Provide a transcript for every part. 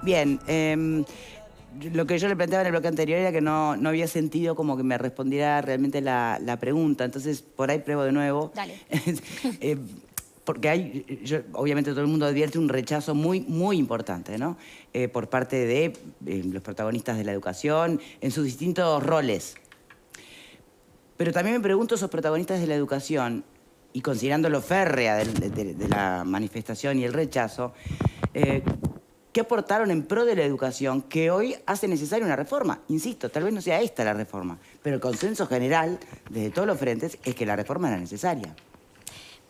Bien, lo que yo le planteaba en el bloque anterior era que no había sentido como que me respondiera realmente la pregunta. Entonces, por ahí pruebo de nuevo. Dale. Porque obviamente todo el mundo advierte un rechazo muy importante, ¿no? Por parte de los protagonistas de la educación en sus distintos roles. Pero también me pregunto, esos protagonistas de la educación, y considerando lo férrea de la manifestación y el rechazo, ¿qué aportaron en pro de la educación que hoy hace necesaria una reforma? Insisto, tal vez no sea esta la reforma, pero el consenso general desde todos los frentes es que la reforma era necesaria.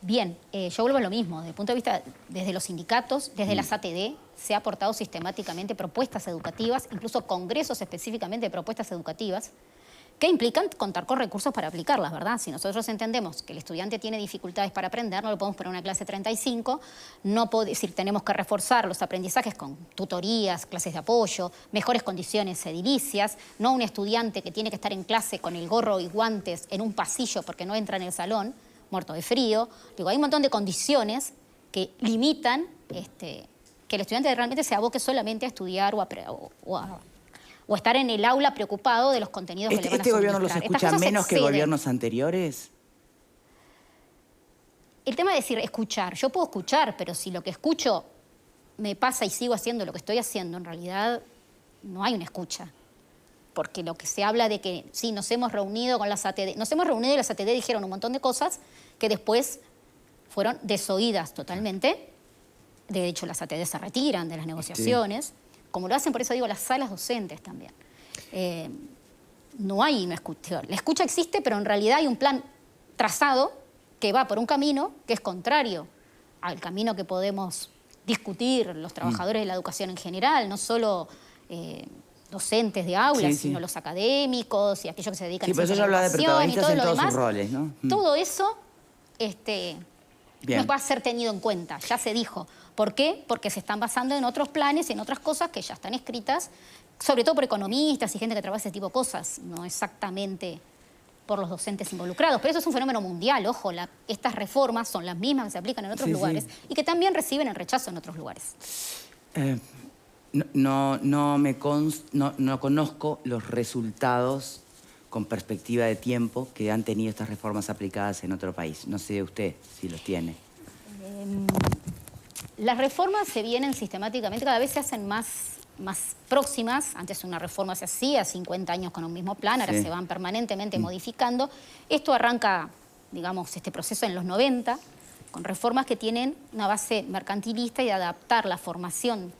Bien, yo vuelvo a lo mismo. Desde el punto de vista, desde los sindicatos, desde las ATD, se ha aportado sistemáticamente propuestas educativas, incluso congresos específicamente de propuestas educativas, que implican contar con recursos para aplicarlas, ¿verdad? Si nosotros entendemos que el estudiante tiene dificultades para aprender, no lo podemos poner en una clase 35, no puede decir, tenemos que reforzar los aprendizajes con tutorías, clases de apoyo, mejores condiciones edilicias, no un estudiante que tiene que estar en clase con el gorro y guantes en un pasillo porque no entra en el salón, muerto de frío. Digo, hay un montón de condiciones que limitan que el estudiante realmente se aboque solamente a estudiar o estar en el aula preocupado de los contenidos que le van a suministrar. ¿Este gobierno los escucha menos que gobiernos anteriores? El tema de decir escuchar. Yo puedo escuchar, pero si lo que escucho me pasa y sigo haciendo lo que estoy haciendo, en realidad no hay una escucha. Porque lo que se habla de que sí, nos hemos reunido con las ATD. Nos hemos reunido y las ATD dijeron un montón de cosas que después fueron desoídas totalmente. De hecho, las ATD se retiran de las negociaciones. Sí. Como lo hacen, por eso digo, las salas docentes también. No hay una escucha. La escucha existe, pero en realidad hay un plan trazado que va por un camino que es contrario al camino que podemos discutir los trabajadores de la educación en general, no solo docentes de aulas, sino los académicos y aquellos que se dedican a la educación. Sí, pero eso ya habla de protagonistas en todos sus roles, ¿no? Todo eso no va a ser tenido en cuenta, ya se dijo. ¿Por qué? Porque se están basando en otros planes, en otras cosas que ya están escritas, sobre todo por economistas y gente que trabaja ese tipo de cosas, no exactamente por los docentes involucrados. Pero eso es un fenómeno mundial, ojo, estas reformas son las mismas que se aplican en otros lugares y que también reciben el rechazo en otros lugares. No conozco los resultados con perspectiva de tiempo que han tenido estas reformas aplicadas en otro país. No sé usted si los tiene. Las reformas se vienen sistemáticamente, cada vez se hacen más próximas. Antes una reforma se hacía 50 años con un mismo plan, ahora se van permanentemente modificando. Esto arranca, digamos, este proceso en los 90, con reformas que tienen una base mercantilista y de adaptar la formación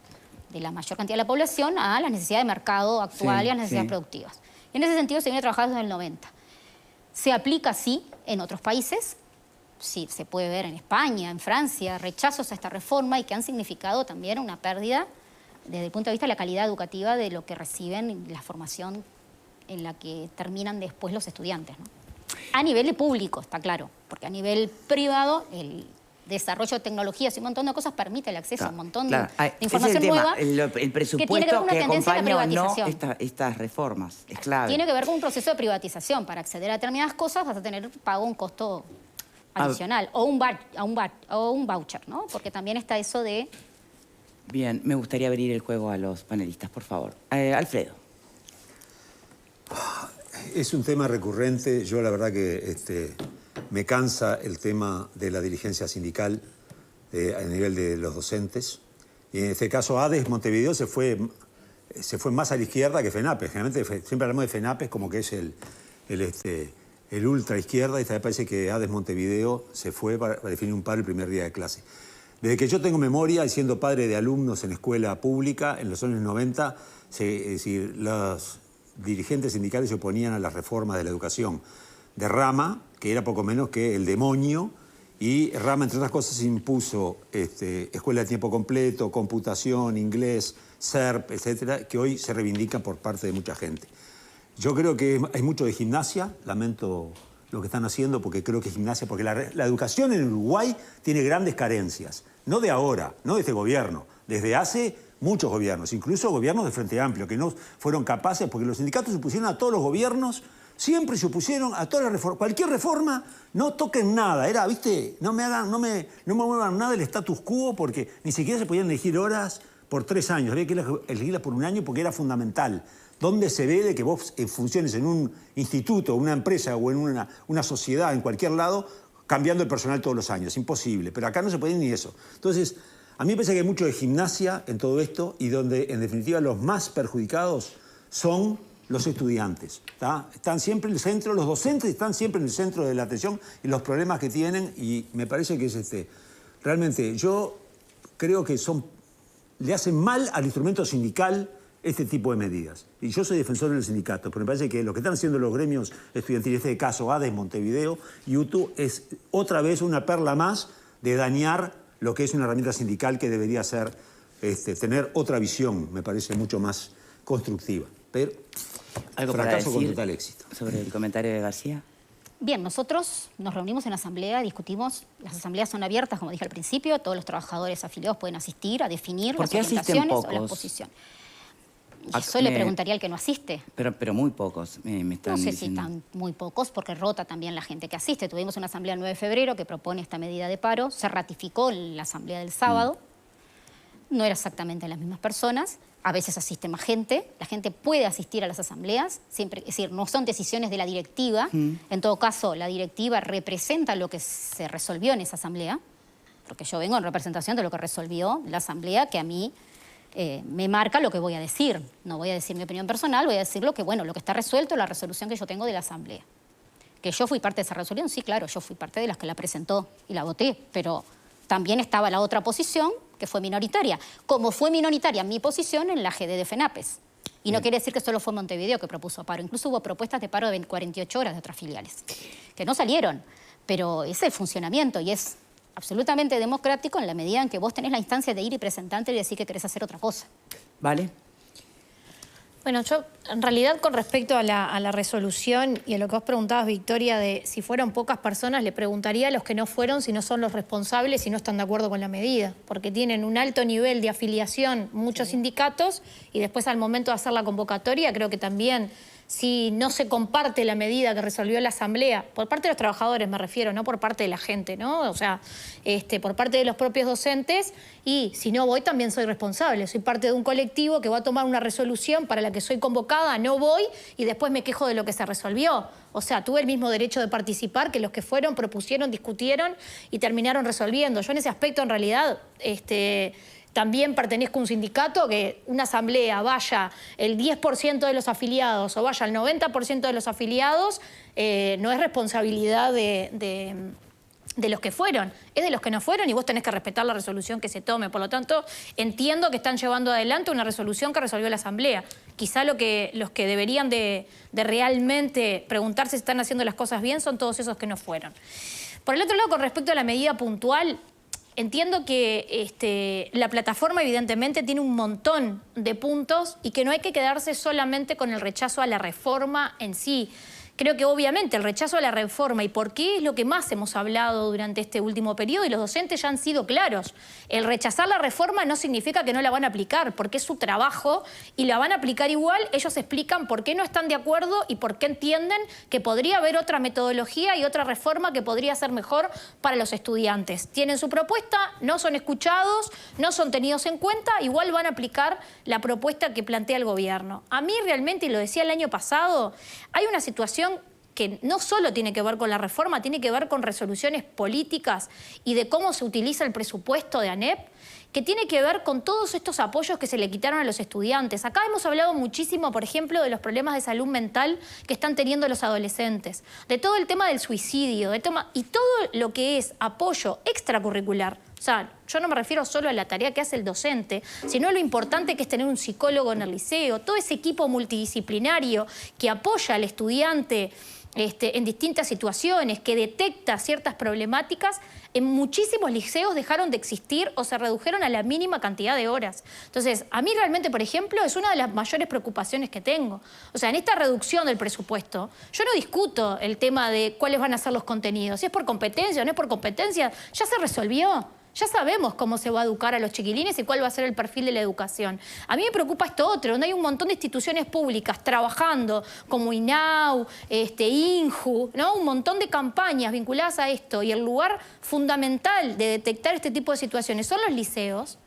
de la mayor cantidad de la población a las necesidades de mercado actual y a las necesidades productivas. En ese sentido se viene trabajando desde el 90. Se aplica así en otros países. Sí, se puede ver en España, en Francia, rechazos a esta reforma y que han significado también una pérdida desde el punto de vista de la calidad educativa de lo que reciben, la formación en la que terminan después los estudiantes, ¿no? A nivel de público, está claro, porque a nivel privado el desarrollo de tecnologías y un montón de cosas permite el acceso a un montón de información nueva. El presupuesto que acompaña o no estas reformas, es clave. Tiene que ver con un proceso de privatización. Para acceder a determinadas cosas vas a tener pago un costo adicional, o un voucher, ¿no? Porque también está eso de... Bien, me gustaría abrir el juego a los panelistas, por favor. Alfredo. Es un tema recurrente. Yo la verdad que me cansa el tema de la dirigencia sindical a nivel de los docentes. Y en este caso ADES Montevideo se fue más a la izquierda que FENAPES. Generalmente siempre hablamos de FENAPES como que es el ultra izquierda, y esta vez parece que ADES Montevideo se fue para definir un paro el primer día de clase. Desde que yo tengo memoria, y siendo padre de alumnos en escuela pública, en los años 90, los dirigentes sindicales se oponían a las reformas de la educación de Rama, que era poco menos que el demonio, y Rama, entre otras cosas, impuso escuela de tiempo completo, computación, inglés, SERP, etcétera, que hoy se reivindican por parte de mucha gente. Yo creo que hay mucho de gimnasia, lamento lo que están haciendo porque creo que es gimnasia, porque la educación en Uruguay tiene grandes carencias, no de ahora, no de este gobierno, desde hace muchos gobiernos, incluso gobiernos de Frente Amplio, que no fueron capaces, porque los sindicatos se opusieron a todos los gobiernos, siempre se opusieron a todas las reformas, cualquier reforma, no toquen nada, no me muevan nada del status quo, porque ni siquiera se podían elegir horas por 3 años, había que elegirlas por 1 año porque era fundamental. ¿Dónde se ve de que vos funciones en un instituto, una empresa o en una sociedad, en cualquier lado, cambiando el personal todos los años? Imposible. Pero acá no se puede ni eso. Entonces, a mí me parece que hay mucho de gimnasia en todo esto y donde, en definitiva, los más perjudicados son los estudiantes. ¿Tá? Están siempre en el centro, los docentes están siempre en el centro de la atención y los problemas que tienen, y me parece que es realmente, yo creo que le hacen mal al instrumento sindical este tipo de medidas. Y yo soy defensor del sindicato, pero me parece que lo que están haciendo los gremios estudiantiles, en este caso ADES, Montevideo y UTU, es otra vez una perla más de dañar lo que es una herramienta sindical que debería ser, tener otra visión, me parece mucho más constructiva. Pero ¿Algo fracaso para con decir total éxito. sobre el comentario de García? Bien, nosotros nos reunimos en asamblea, discutimos, las asambleas son abiertas, como dije al principio, todos los trabajadores afiliados pueden asistir a definir ¿Por las qué asisten orientaciones o la pocos? posición. Y eso le preguntaría al que no asiste. Pero muy pocos, me están No sé diciendo. si están muy pocos, porque rota también la gente que asiste. Tuvimos una asamblea el 9 de febrero que propone esta medida de paro, se ratificó en la asamblea del sábado, no era exactamente las mismas personas, a veces asiste más gente, la gente puede asistir a las asambleas, siempre, es decir, no son decisiones de la directiva, en todo caso la directiva representa lo que se resolvió en esa asamblea, porque yo vengo en representación de lo que resolvió la asamblea, que a mí me marca lo que voy a decir. No voy a decir mi opinión personal, voy a decir lo que está resuelto, la resolución que yo tengo de la asamblea. Que yo fui parte de esa resolución, sí, claro, yo fui parte de las que la presentó y la voté, pero también estaba la otra posición, que fue minoritaria. Como fue minoritaria mi posición en la GD de FENAPES. Y no quiere decir que solo fue Montevideo que propuso paro. Incluso hubo propuestas de paro de 48 horas de otras filiales, que no salieron. Pero es el funcionamiento y es absolutamente democrático en la medida en que vos tenés la instancia de ir y presentarte y decir que querés hacer otra cosa. ¿Vale? Bueno, yo en realidad con respecto a la resolución y a lo que vos preguntabas, Victoria, de si fueron pocas personas, le preguntaría a los que no fueron si no son los responsables y no están de acuerdo con la medida, porque tienen un alto nivel de afiliación muchos sindicatos y después al momento de hacer la convocatoria creo que también si no se comparte la medida que resolvió la asamblea, por parte de los trabajadores me refiero, no por parte de la gente, ¿no? O sea, por parte de los propios docentes, y si no voy también soy responsable, soy parte de un colectivo que va a tomar una resolución para la que soy convocada, no voy y después me quejo de lo que se resolvió. O sea, tuve el mismo derecho de participar que los que fueron, propusieron, discutieron y terminaron resolviendo. Yo en ese aspecto en realidad también pertenezco a un sindicato, que una asamblea vaya el 10% de los afiliados o vaya el 90% de los afiliados, no es responsabilidad de los que fueron, es de los que no fueron y vos tenés que respetar la resolución que se tome. Por lo tanto, entiendo que están llevando adelante una resolución que resolvió la asamblea. Quizá los que deberían de realmente preguntarse si están haciendo las cosas bien son todos esos que no fueron. Por el otro lado, con respecto a la medida puntual, entiendo que la plataforma evidentemente tiene un montón de puntos y que no hay que quedarse solamente con el rechazo a la reforma en sí. Creo que obviamente el rechazo a la reforma y por qué es lo que más hemos hablado durante este último periodo y los docentes ya han sido claros. El rechazar la reforma no significa que no la van a aplicar, porque es su trabajo y la van a aplicar igual. Ellos explican por qué no están de acuerdo y por qué entienden que podría haber otra metodología y otra reforma que podría ser mejor para los estudiantes. Tienen su propuesta, no son escuchados, no son tenidos en cuenta, igual van a aplicar la propuesta que plantea el gobierno. A mí realmente, y lo decía el año pasado, hay una situación que no solo tiene que ver con la reforma, tiene que ver con resoluciones políticas y de cómo se utiliza el presupuesto de ANEP, que tiene que ver con todos estos apoyos que se le quitaron a los estudiantes. Acá hemos hablado muchísimo, por ejemplo, de los problemas de salud mental que están teniendo los adolescentes, de todo el tema del suicidio, y todo lo que es apoyo extracurricular. O sea, yo no me refiero solo a la tarea que hace el docente, sino a lo importante que es tener un psicólogo en el liceo, todo ese equipo multidisciplinario que apoya al estudiante en distintas situaciones, que detecta ciertas problemáticas, en muchísimos liceos dejaron de existir o se redujeron a la mínima cantidad de horas. Entonces, a mí realmente, por ejemplo, es una de las mayores preocupaciones que tengo. O sea, en esta reducción del presupuesto, yo no discuto el tema de cuáles van a ser los contenidos. Si es por competencia o no es por competencia, ya se resolvió. Ya sabemos cómo se va a educar a los chiquilines y cuál va a ser el perfil de la educación. A mí me preocupa esto otro, donde hay un montón de instituciones públicas trabajando, como INAU, INJU, ¿no? Un montón de campañas vinculadas a esto. Y el lugar fundamental de detectar este tipo de situaciones son los liceos.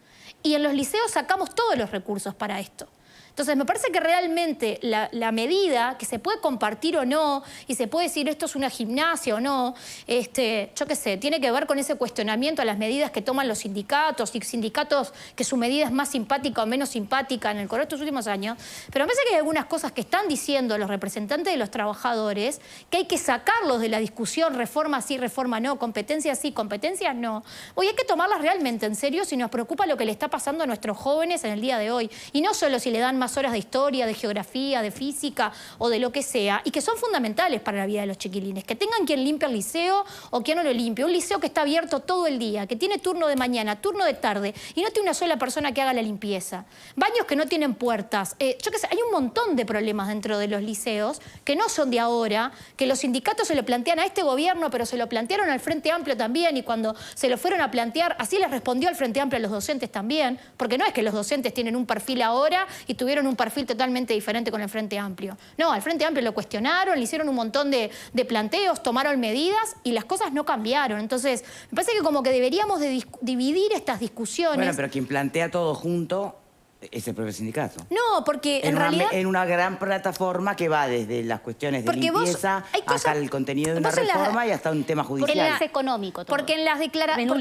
y en los liceos sacamos todos los recursos para esto. Entonces, me parece que realmente la medida, que se puede compartir o no, y se puede decir esto es una gimnasia o no, yo qué sé, tiene que ver con ese cuestionamiento a las medidas que toman los sindicatos, y sindicatos que su medida es más simpática o menos simpática en el correr de estos últimos años. Pero me parece que hay algunas cosas que están diciendo los representantes de los trabajadores que hay que sacarlos de la discusión, reforma sí, reforma no, competencias sí, competencias no. Hoy hay que tomarlas realmente en serio si nos preocupa lo que le está pasando a nuestros jóvenes en el día de hoy. Y no solo si le dan más horas de historia, de geografía, de física o de lo que sea, y que son fundamentales para la vida de los chiquilines. Que tengan quien limpie el liceo o quien no lo limpie. Un liceo que está abierto todo el día, que tiene turno de mañana, turno de tarde, y no tiene una sola persona que haga la limpieza. Baños que no tienen puertas. Yo qué sé, hay un montón de problemas dentro de los liceos que no son de ahora, que los sindicatos se lo plantean a este gobierno, pero se lo plantearon al Frente Amplio también, y cuando se lo fueron a plantear, así les respondió al Frente Amplio a los docentes también, porque no es que los docentes tienen un perfil ahora y tuvieron un perfil totalmente diferente con el Frente Amplio. No, al Frente Amplio lo cuestionaron, le hicieron un montón de planteos, tomaron medidas y las cosas no cambiaron. Entonces, me parece que como que deberíamos de dividir estas discusiones. Bueno, pero quien plantea todo junto es el propio sindicato. No, porque en realidad... En una gran plataforma que va desde las cuestiones de limpieza hasta el contenido de una reforma y hasta un tema judicial. Es económico todo. Porque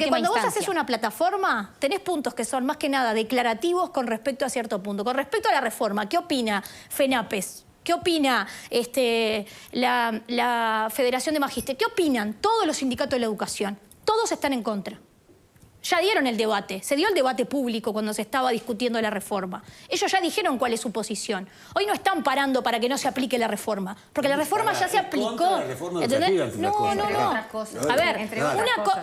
cuando vos haces una plataforma, tenés puntos que son más que nada declarativos con respecto a cierto punto. Con respecto a la reforma, ¿qué opina FENAPES? ¿Qué opina la Federación de Magisterios? ¿Qué opinan todos los sindicatos de la educación? Todos están en contra. Ya dieron el debate, se dio el debate público cuando se estaba discutiendo la reforma. Ellos ya dijeron cuál es su posición. Hoy no están parando para que no se aplique la reforma, porque la reforma ya se aplicó. ¿Entendés? No. A ver,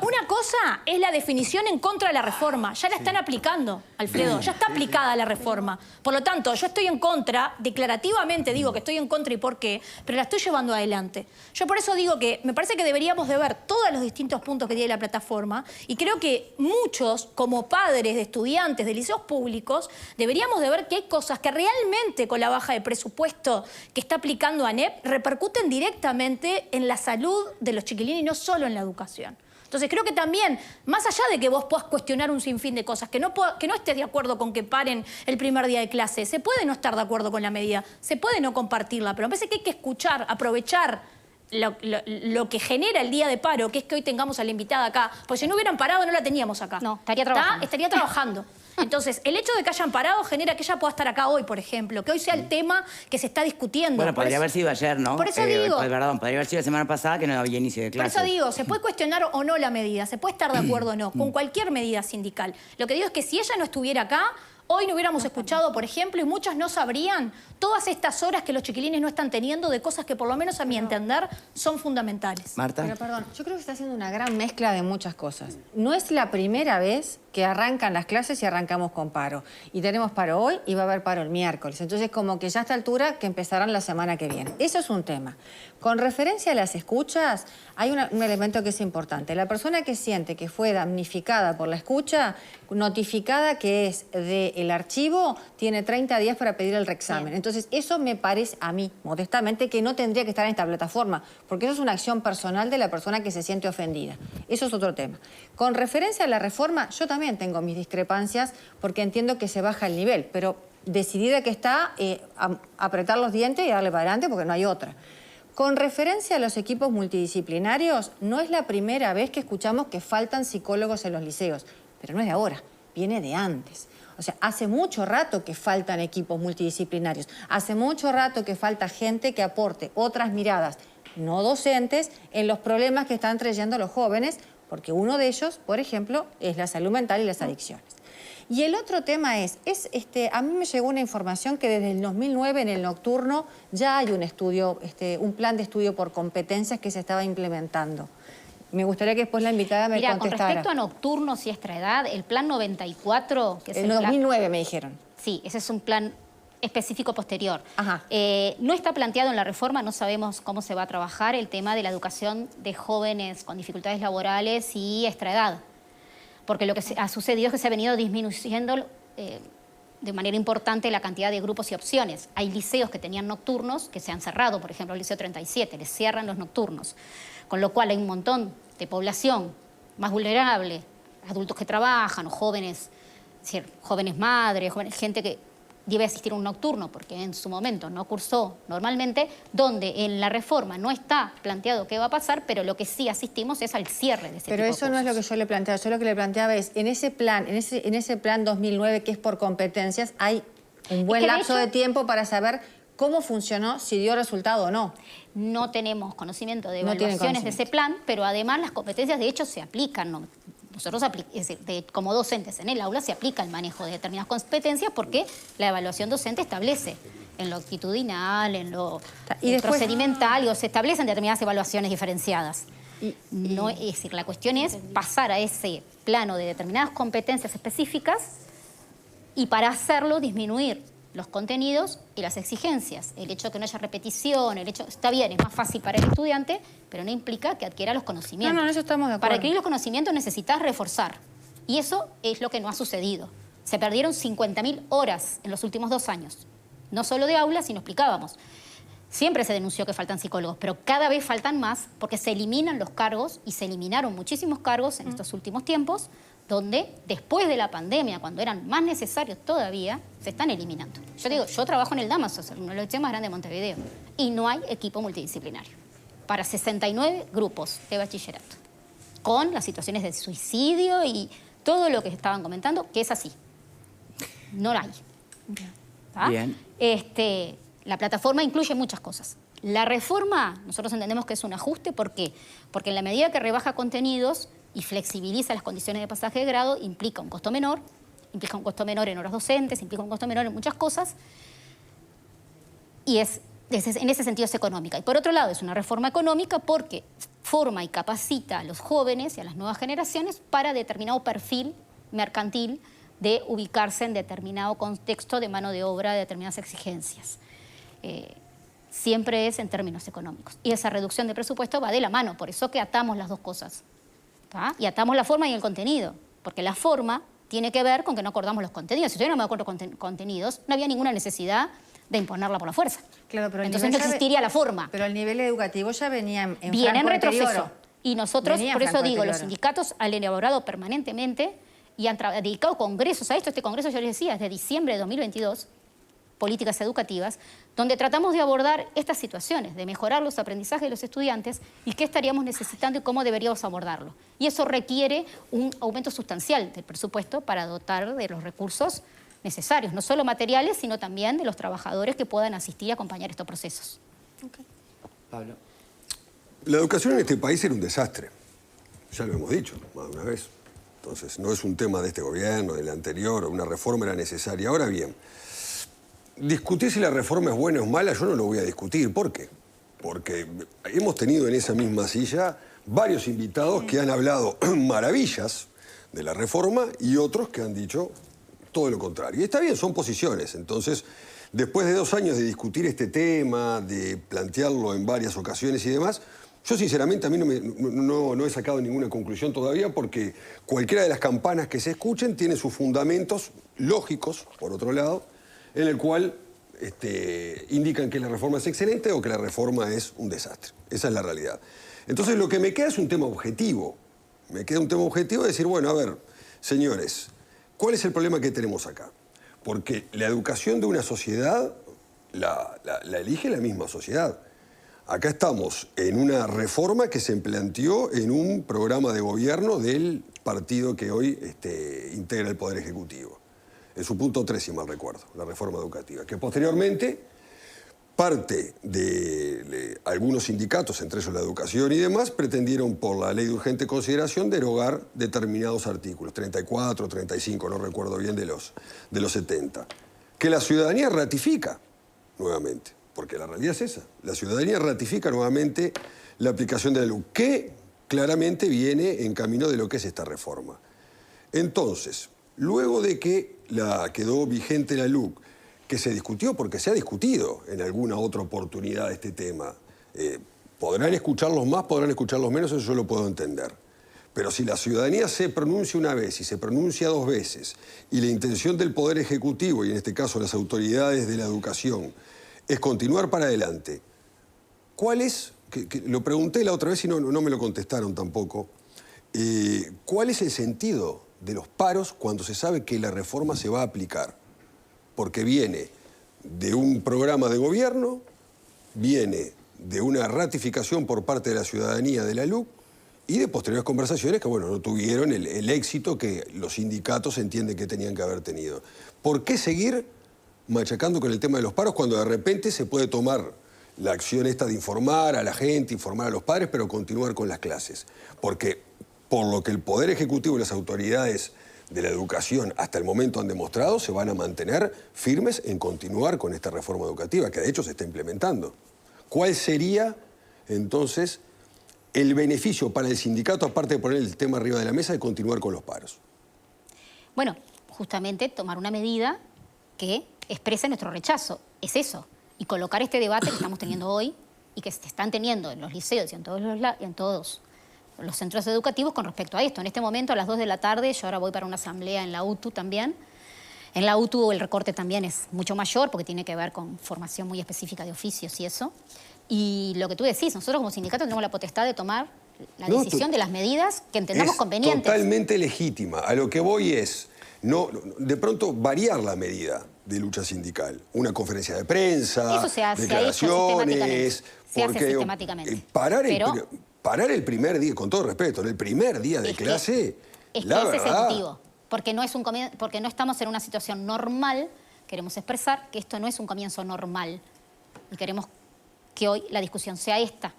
una cosa es la definición en contra de la reforma. Ya la están aplicando, Alfredo, ya está aplicada la reforma. Por lo tanto, yo estoy en contra, declarativamente digo que estoy en contra y por qué, pero la estoy llevando adelante. Yo por eso digo que me parece que deberíamos de ver todos los distintos puntos que tiene la plataforma, y creo que muchos, como padres de estudiantes de liceos públicos, deberíamos de ver que hay cosas que realmente con la baja de presupuesto que está aplicando ANEP repercuten directamente en la salud de los chiquilines y no solo en la educación. Entonces creo que también, más allá de que vos puedas cuestionar un sinfín de cosas, que no estés de acuerdo con que paren el primer día de clase, se puede no estar de acuerdo con la medida, se puede no compartirla, pero me parece que hay que escuchar, aprovechar lo que genera el día de paro, que es que hoy tengamos a la invitada acá, porque si no hubieran parado no la teníamos acá. No, estaría trabajando. Estaría trabajando. Entonces, el hecho de que hayan parado genera que ella pueda estar acá hoy, por ejemplo, que hoy sea el tema que se está discutiendo. Bueno, podría haber sido ayer, ¿no? Por eso digo... Perdón, podría haber sido la semana pasada que no había inicio de clases. Por eso digo, se puede cuestionar o no la medida, se puede estar de acuerdo o no, con cualquier medida sindical. Lo que digo es que si ella no estuviera acá, hoy no hubiéramos escuchado, por ejemplo, y muchos no sabrían todas estas horas que los chiquilines no están teniendo de cosas que, por lo menos a mi entender, son fundamentales. Marta. Pero perdón, yo creo que está haciendo una gran mezcla de muchas cosas. No es la primera vez que arrancan las clases y arrancamos con paro. Y tenemos paro hoy y va a haber paro el miércoles. Entonces, como que ya a esta altura que empezarán la semana que viene. Eso es un tema. Con referencia a las escuchas, hay un elemento que es importante. La persona que siente que fue damnificada por la escucha, notificada que es del archivo, tiene 30 días para pedir el reexamen. Bien. Entonces, eso me parece a mí, modestamente, que no tendría que estar en esta plataforma, porque eso es una acción personal de la persona que se siente ofendida. Eso es otro tema. Con referencia a la reforma, yo también tengo mis discrepancias porque entiendo que se baja el nivel, pero decidida que está, apretar los dientes y darle para adelante porque no hay otra. Con referencia a los equipos multidisciplinarios, no es la primera vez que escuchamos que faltan psicólogos en los liceos, pero no es de ahora, viene de antes. O sea, hace mucho rato que faltan equipos multidisciplinarios, hace mucho rato que falta gente que aporte otras miradas, no docentes, en los problemas que están trayendo los jóvenes, porque uno de ellos, por ejemplo, es la salud mental y las adicciones. Y el otro tema es a mí me llegó una información que desde el 2009 en el nocturno ya hay un estudio, un plan de estudio por competencias que se estaba implementando. Me gustaría que después la invitada me contestara. Con respecto a nocturnos y extra edad, el plan 94... que es el 2009 me dijeron. Sí, ese es un plan específico posterior. Ajá. No está planteado en la reforma, no sabemos cómo se va a trabajar el tema de la educación de jóvenes con dificultades laborales y extra edad. Porque lo que ha sucedido es que se ha venido disminuyendo de manera importante la cantidad de grupos y opciones. Hay liceos que tenían nocturnos que se han cerrado, por ejemplo el Liceo 37, les cierran los nocturnos. Con lo cual hay un montón de población más vulnerable, adultos que trabajan o jóvenes decir, jóvenes madres, gente que debe asistir a un nocturno porque en su momento no cursó normalmente, donde en la reforma no está planteado qué va a pasar, pero lo que sí asistimos es al cierre de ese Pero tipo eso de no es cursos. lo que yo le planteaba. Yo lo que le planteaba es, en ese plan, en ese plan 2009 que es por competencias, hay un buen Es que de lapso hecho, de tiempo para saber cómo funcionó, si dio resultado o no. No tenemos conocimiento de No tienen evaluaciones de ese conocimiento. plan, pero además las competencias de hecho se aplican. Nosotros, es decir, como docentes en el aula, se aplica el manejo de determinadas competencias porque la evaluación docente establece en lo actitudinal, en lo Y después- procedimental, se establecen determinadas evaluaciones diferenciadas. No, es decir, la cuestión es pasar a ese plano de determinadas competencias específicas y para hacerlo disminuir los contenidos y las exigencias. El hecho de que no haya repetición, el hecho, está bien, es más fácil para el estudiante, pero no implica que adquiera los conocimientos. No, en eso estamos de acuerdo. Para adquirir los conocimientos necesitas reforzar. Y eso es lo que no ha sucedido. Se perdieron 50.000 horas en los últimos 2 años. No solo de aula, sino explicábamos. Siempre se denunció que faltan psicólogos, pero cada vez faltan más porque se eliminan los cargos y se eliminaron muchísimos cargos en estos últimos tiempos, donde después de la pandemia, cuando eran más necesarios todavía, se están eliminando. Yo digo, yo trabajo en el Damaso, uno de los liceos más grandes de Montevideo, y no hay equipo multidisciplinario para 69 grupos de bachillerato, con las situaciones de suicidio y todo lo que estaban comentando, que es así. No la hay. ¿Tá? Bien. La plataforma incluye muchas cosas. La reforma, nosotros entendemos que es un ajuste, ¿por qué? Porque en la medida que rebaja contenidos y flexibiliza las condiciones de pasaje de grado, implica un costo menor en horas docentes, implica un costo menor en muchas cosas, y en ese sentido es económica. Y por otro lado, es una reforma económica porque forma y capacita a los jóvenes y a las nuevas generaciones para determinado perfil mercantil de ubicarse en determinado contexto de mano de obra, de determinadas exigencias. Siempre es en términos económicos. Y esa reducción de presupuesto va de la mano, por eso que atamos las dos cosas. ¿Tá? Y atamos la forma y el contenido, porque la forma tiene que ver con que no acordamos los contenidos. Si yo no me acuerdo con contenidos, no había ninguna necesidad de imponerla por la fuerza. Claro, pero el entonces no nivel ya existiría la forma. Pero el nivel educativo ya venía en Viene en franco retroceso. anterior. Y nosotros, Venía en por eso franco digo, los anterior. sindicatos han elaborado permanentemente y han dedicado congresos a esto. Este congreso, yo les decía, es de diciembre de 2022, políticas educativas, donde tratamos de abordar estas situaciones, de mejorar los aprendizajes de los estudiantes y qué estaríamos necesitando y cómo deberíamos abordarlo. Y eso requiere un aumento sustancial del presupuesto para dotar de los recursos necesarios, no solo materiales, sino también de los trabajadores que puedan asistir y acompañar estos procesos. Pablo. La educación en este país era un desastre. Ya lo hemos dicho más de una vez. Entonces, no es un tema de este gobierno, del anterior, una reforma era necesaria. Ahora bien, discutir si la reforma es buena o es mala, yo no lo voy a discutir. ¿Por qué? Porque hemos tenido en esa misma silla varios invitados que han hablado maravillas de la reforma y otros que han dicho todo lo contrario. Y está bien, son posiciones. Entonces, después de 2 años de discutir este tema, de plantearlo en varias ocasiones y demás, yo sinceramente a mí no he sacado ninguna conclusión todavía porque cualquiera de las campanas que se escuchen tiene sus fundamentos lógicos, por otro lado, en el cual indican que la reforma es excelente o que la reforma es un desastre. Esa es la realidad. Entonces lo que me queda es un tema objetivo. Me queda un tema objetivo de decir, bueno, a ver, señores, ¿cuál es el problema que tenemos acá? Porque la educación de una sociedad la elige la misma sociedad. Acá estamos en una reforma que se planteó en un programa de gobierno del partido que hoy integra el Poder Ejecutivo. En su punto 3, si mal recuerdo, la reforma educativa. Que posteriormente, parte de algunos sindicatos, entre ellos la educación y demás, pretendieron por la ley de urgente consideración derogar determinados artículos, 34, 35, no recuerdo bien, de los 70. Que la ciudadanía ratifica nuevamente. Porque la realidad es esa. La ciudadanía ratifica nuevamente la aplicación de la LUC, que claramente viene en camino de lo que es esta reforma. Entonces, luego de que quedó vigente la LUC, que se discutió, porque se ha discutido en alguna otra oportunidad este tema, podrán escucharlos más, podrán escucharlos menos, eso yo lo puedo entender. Pero si la ciudadanía se pronuncia una vez y se pronuncia 2 veces, y la intención del Poder Ejecutivo, y en este caso las autoridades de la educación, es continuar para adelante. ¿Cuál es? Que lo pregunté la otra vez y no me lo contestaron tampoco. ¿Cuál es el sentido de los paros cuando se sabe que la reforma se va a aplicar? Porque viene de un programa de gobierno, viene de una ratificación por parte de la ciudadanía de la LUC y de posteriores conversaciones que, bueno, no tuvieron el éxito que los sindicatos entienden que tenían que haber tenido. ¿Por qué seguir machacando con el tema de los paros cuando de repente se puede tomar la acción esta de informar a la gente, informar a los padres, pero continuar con las clases? Porque por lo que el Poder Ejecutivo y las autoridades de la educación hasta el momento han demostrado, se van a mantener firmes en continuar con esta reforma educativa, que de hecho se está implementando. ¿Cuál sería, entonces, el beneficio para el sindicato, aparte de poner el tema arriba de la mesa, de continuar con los paros? Bueno, justamente tomar una medida que exprese nuestro rechazo. Es eso. Y colocar este debate que estamos teniendo hoy y que se están teniendo en los liceos y en todos los centros educativos con respecto a esto. En este momento, a las 2 de la tarde, yo ahora voy para una asamblea en la UTU también. En la UTU el recorte también es mucho mayor porque tiene que ver con formación muy específica de oficios y eso. Y lo que tú decís, nosotros como sindicato tenemos la potestad de tomar la decisión de las medidas que entendamos convenientes. Totalmente legítima. A lo que voy es, de pronto, variar la medida de lucha sindical. Una conferencia de prensa, eso se hace, declaraciones. Se hace sistemáticamente. Parar el primer día, con todo respeto, en el primer día de clase, es ese es el motivo. Porque no estamos en una situación normal, queremos expresar que esto no es un comienzo normal. Y queremos que hoy la discusión sea esta.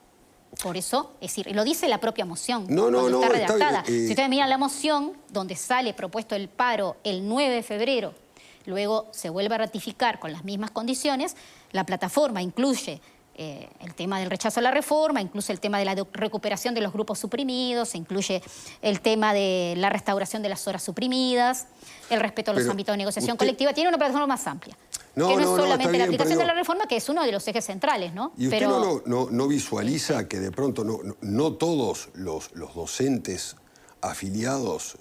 Por eso, es decir, lo dice la propia moción. Está redactada. Si ustedes miran la moción, donde sale propuesto el paro el 9 de febrero, luego se vuelve a ratificar con las mismas condiciones, la plataforma incluye el tema del rechazo a la reforma, incluye el tema de la recuperación de los grupos suprimidos, incluye el tema de la restauración de las horas suprimidas, el respeto a los ámbitos de negociación colectiva. Tiene una plataforma más amplia. Que no es solamente la aplicación de la reforma, que es uno de los ejes centrales, ¿no? ¿Y usted no visualiza que de pronto no todos los docentes afiliados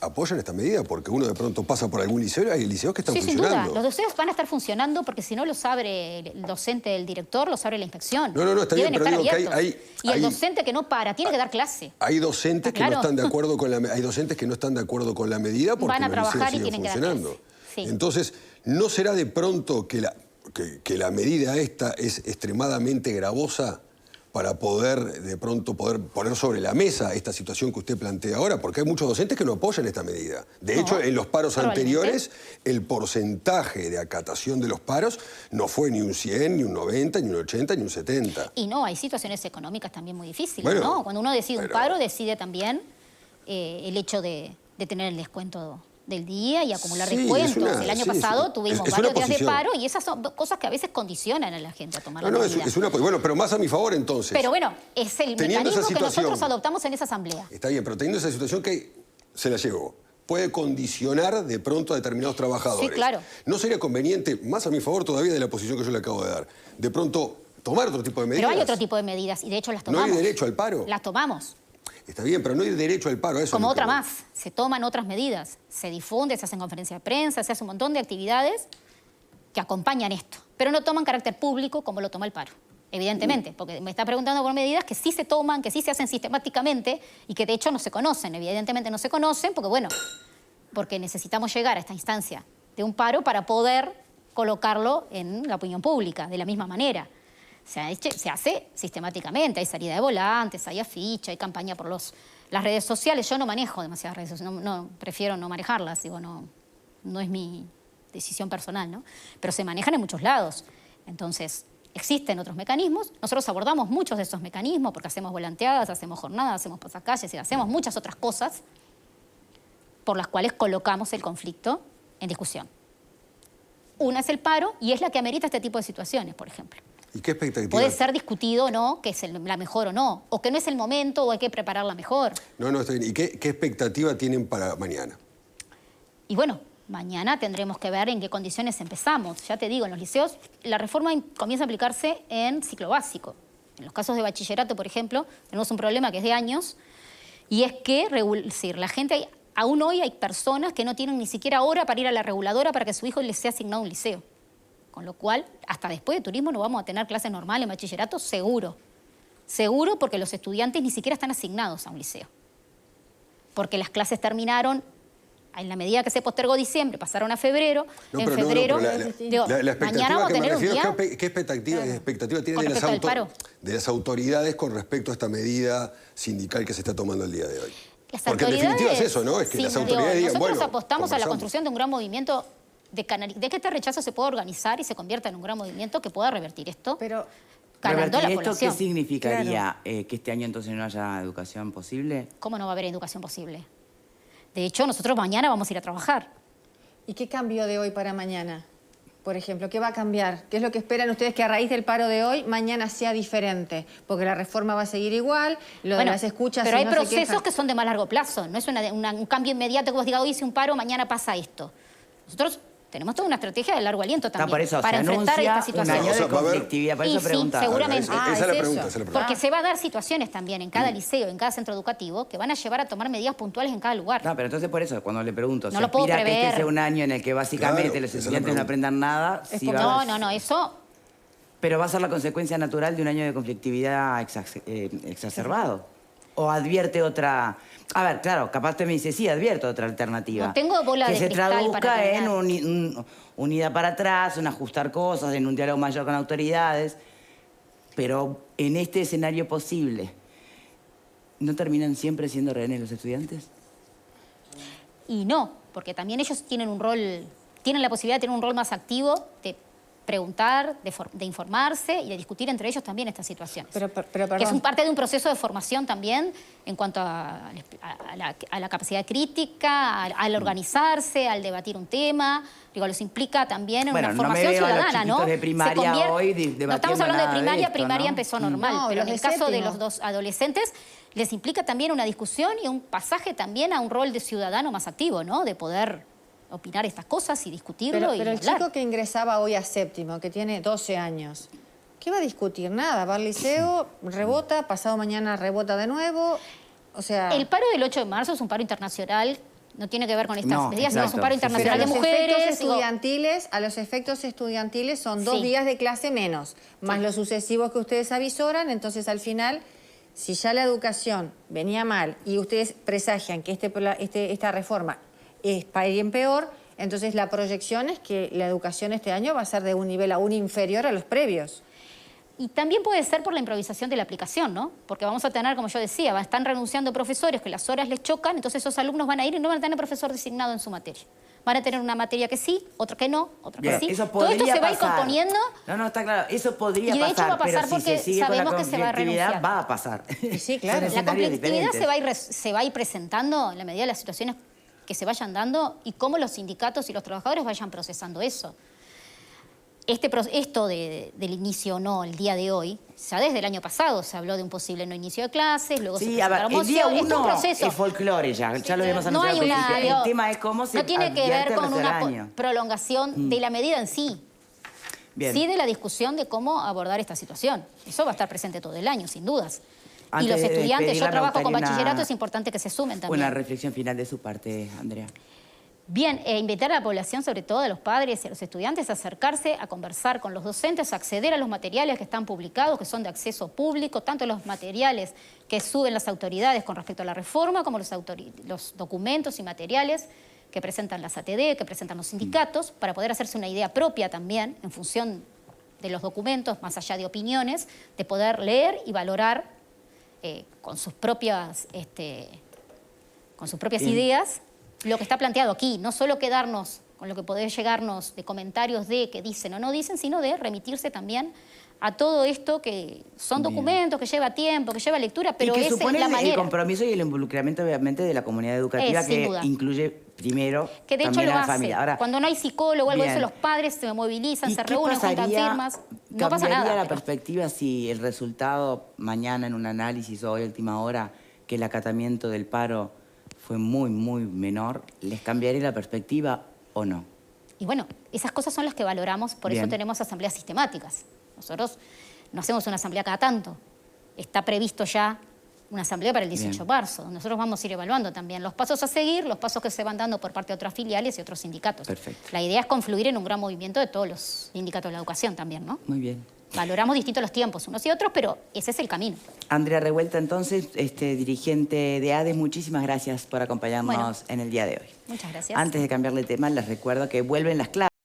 apoyan esta medida? Porque uno de pronto pasa por algún liceo y hay liceos que están funcionando. Sin duda. Los liceos van a estar funcionando porque si no los abre el docente, el director, los abre la inspección. Está bien, pero digo que y el docente que no para, tiene que dar clase. Hay docentes que no están de acuerdo con hay docentes que no están de acuerdo con la medida porque van a trabajar y tienen que dar clase. Sí. Entonces, ¿no será de pronto que la medida esta es extremadamente gravosa para de pronto poder poner sobre la mesa esta situación que usted plantea ahora? Porque hay muchos docentes que no apoyan esta medida. De hecho, en los paros anteriores, el porcentaje de acatación de los paros no fue ni un 100, ni un 90, ni un 80, ni un 70. Y no, hay situaciones económicas también muy difíciles, ¿no? Cuando uno decide un paro, decide también el hecho de tener el descuento del día y acumular descuentos. El año pasado tuvimos varios días de paro y esas son cosas que a veces condicionan a la gente a tomar la medida. Bueno, pero más a mi favor entonces. Pero bueno, es el mecanismo que nosotros adoptamos en esa asamblea. Está bien, pero teniendo esa situación que se la llevó, puede condicionar de pronto a determinados trabajadores. Sí, claro. ¿No sería conveniente, más a mi favor todavía de la posición que yo le acabo de dar, de pronto tomar otro tipo de medidas? Pero hay otro tipo de medidas y de hecho las tomamos. ¿No hay derecho al paro? Las tomamos. Está bien, pero no hay derecho al paro. Eso como otra más. Se toman otras medidas. Se difunde, se hacen conferencias de prensa, se hace un montón de actividades que acompañan esto. Pero no toman carácter público como lo toma el paro. Evidentemente, porque me está preguntando por medidas que sí se toman, que sí se hacen sistemáticamente y que de hecho no se conocen. Evidentemente no se conocen porque necesitamos llegar a esta instancia de un paro para poder colocarlo en la opinión pública de la misma manera. Se hace sistemáticamente, hay salida de volantes, hay afiche, hay campaña por las redes sociales. Yo no manejo demasiadas redes sociales, prefiero no manejarlas, no es mi decisión personal, ¿no? Pero se manejan en muchos lados. Entonces, existen otros mecanismos. Nosotros abordamos muchos de esos mecanismos porque hacemos volanteadas, hacemos jornadas, hacemos pasacalles y hacemos muchas otras cosas por las cuales colocamos el conflicto en discusión. Una es el paro y es la que amerita este tipo de situaciones, por ejemplo. ¿Y qué expectativa? Puede ser discutido o no, que es la mejor o no, o que no es el momento o hay que prepararla mejor. No, está bien. ¿Y qué expectativa tienen para mañana? Y bueno, mañana tendremos que ver en qué condiciones empezamos. Ya te digo, en los liceos la reforma comienza a aplicarse en ciclo básico. En los casos de bachillerato, por ejemplo, tenemos un problema que es de años, y es que la gente, aún hoy hay personas que no tienen ni siquiera hora para ir a la reguladora para que su hijo les sea asignado un liceo. Con lo cual, hasta después de turismo no vamos a tener clases normales en bachillerato, seguro. Seguro porque los estudiantes ni siquiera están asignados a un liceo. porque las clases terminaron en la medida que se postergó diciembre, pasaron a febrero. No, en pero febrero, la digo, mañana expectativa vamos a que me tener un refiero día. es ¿qué expectativa tiene Con de respecto al paro. de las autoridades con respecto a esta medida sindical que se está tomando el día de hoy? Las Porque en definitiva es eso, ¿no? Es que sí, las autoridades digan, nosotros bueno, apostamos a la conversamos. construcción de un gran movimiento de que este rechazo se pueda organizar y se convierta en un gran movimiento que pueda revertir esto, Pero ganando a la Revertir esto, población. ¿qué significaría? ¿Que este año entonces no haya educación posible? ¿Cómo no va a haber educación posible? De hecho, nosotros mañana vamos a ir a trabajar. ¿y qué cambió de hoy para mañana? Por ejemplo, ¿qué va a cambiar? ¿Qué es lo que esperan ustedes que a raíz del paro de hoy mañana sea diferente? Porque la reforma va a seguir igual, lo de las escuchas... pero si hay no se procesos quejan- que son de más largo plazo. No es un cambio inmediato que vos digas, hoy hice un paro, mañana pasa esto. Nosotros tenemos toda una estrategia de largo aliento también Por eso para se enfrentar anuncia esta situación. un año O sea, de va a haber- conflictividad, por Y eso sí, preguntaba. seguramente. Esa es es la eso. pregunta, esa es la pregunta. Porque se va a dar situaciones también en cada liceo, en cada centro educativo, que van a llevar a tomar medidas puntuales en cada lugar. No, pero entonces por eso, cuando le pregunto, No ¿se lo puedo aspira a que este prever. sea un año en el que básicamente Claro, los esa es la estudiantes no pregunta. aprendan nada? Es sí porque- va a- No, eso... Pero va a ser la consecuencia natural de un año de conflictividad exacerbado. ¿O advierte otra...? A ver, claro, capaz usted me dice, sí, advierto otra alternativa. No tengo bola que de se cristal traduzca para en opinar. unidad para atrás, en ajustar cosas, en un diálogo mayor con autoridades. Pero en este escenario posible, ¿no terminan siempre siendo rehenes los estudiantes? Y no, porque también ellos tienen un rol, tienen la posibilidad de tener un rol más activo, de preguntar, de informarse y de discutir entre ellos también estas situaciones. Pero que es perdón. parte de un proceso de formación también en cuanto a la capacidad crítica, al organizarse, al debatir un tema. Digo, los implica también en Bueno, una no me formación veo a los ciudadana, ¿no? chiquitos de primaria hoy debatiendo no estamos hablando de nada de primaria, esto, primaria ¿no? empezó normal, No, pero en los el de caso de séptimo. los dos adolescentes les implica también una discusión y un pasaje también a un rol de ciudadano más activo, ¿no? De poder opinar estas cosas y discutirlo Pero y el hablar. chico que ingresaba hoy a séptimo, que tiene 12 años, ¿qué va a discutir? Nada, va al liceo, rebota, pasado mañana rebota de nuevo, o sea... El paro del 8 de marzo es un paro internacional, no tiene que ver con estas No, medidas, sino es un exacto, paro sí, sí. Pero internacional a de los mujeres. efectos digo, estudiantiles, a los efectos estudiantiles son 2 Sí. días de clase menos, más Sí. los sucesivos que ustedes avisoran, entonces al final, si ya la educación venía mal y ustedes presagian que esta reforma es para ir en peor, entonces la proyección es que la educación este año va a ser de un nivel aún inferior a los previos. Y también puede ser por la improvisación de la aplicación, ¿no? Porque vamos a tener, como yo decía, están renunciando profesores que las horas les chocan, entonces esos alumnos van a ir y no van a tener profesor designado en su materia. Van a tener una materia que sí, otra que no, otra que Bien, sí. eso Todo esto podría se va a ir pasar. componiendo. No, está claro. Eso podría Y de hecho pasar, va a pasar pero si se porque sigue con la sabemos que se va a conflictividad, renunciar. va a pasar. Y sí, claro. Son La escenarios conflictividad diferentes. se va a ir presentando en la medida de las situaciones que se vayan dando y cómo los sindicatos y los trabajadores vayan procesando eso. Esto del inicio o no, el día de hoy, ya desde el año pasado se habló de un posible no inicio de clases, luego se Sí, a ver, presentaron el día mociones. Esto es un uno proceso. es folclore ya lo habíamos No hay anunciado al una, principio. El tema es cómo se no tiene que advierte ver el con resto del una año. prolongación de la medida en sí. Bien. Sí de la discusión de cómo abordar esta situación. Eso va a estar presente todo el año, sin dudas. Antes y los de estudiantes, despedirla, yo me trabajo con gustaría bachillerato, es importante que se sumen también. Una reflexión final de su parte, Andrea. Bien, invitar a la población, sobre todo a los padres y a los estudiantes, a acercarse, a conversar con los docentes, a acceder a los materiales que están publicados, que son de acceso público, tanto los materiales que suben las autoridades con respecto a la reforma, como los documentos y materiales que presentan las ATD, que presentan los sindicatos, para poder hacerse una idea propia también, en función de los documentos, más allá de opiniones, de poder leer y valorar con sus propias Bien. ideas lo que está planteado aquí, no solo quedarnos con lo que puede llegarnos de comentarios de que dicen o no dicen, sino de remitirse también a todo esto que son Bien. documentos, que lleva tiempo, que lleva lectura, pero y que es supone la el manera. compromiso y el involucramiento, obviamente, de la comunidad educativa, Sin que duda. incluye primero Que de hecho también lo a la hace. familia. Ahora, Cuando no hay psicólogo o algo de eso, bien. los padres se movilizan, ¿Y se qué reúnen, juntan pasaría? firmas. No pasa ¿Cambiaría nada. la pero- perspectiva si el resultado mañana en un análisis o hoy a última hora que el acatamiento del paro fue muy, muy menor? ¿Les cambiaría la perspectiva o no? Y bueno, esas cosas son las que valoramos, por Bien. eso tenemos asambleas sistemáticas. Nosotros no hacemos una asamblea cada tanto. Está previsto ya una asamblea para el 18 Bien. de marzo. Nosotros vamos a ir evaluando también los pasos a seguir, los pasos que se van dando por parte de otras filiales y otros sindicatos. Perfecto. La idea es confluir en un gran movimiento de todos los sindicatos de la educación también, ¿no? Muy bien. valoramos distintos los tiempos unos y otros, pero ese es el camino. Andrea Revuelta, entonces, dirigente de ADES, muchísimas gracias por acompañarnos en el día de hoy. Muchas gracias. Antes de cambiarle tema, les recuerdo que vuelven las clases.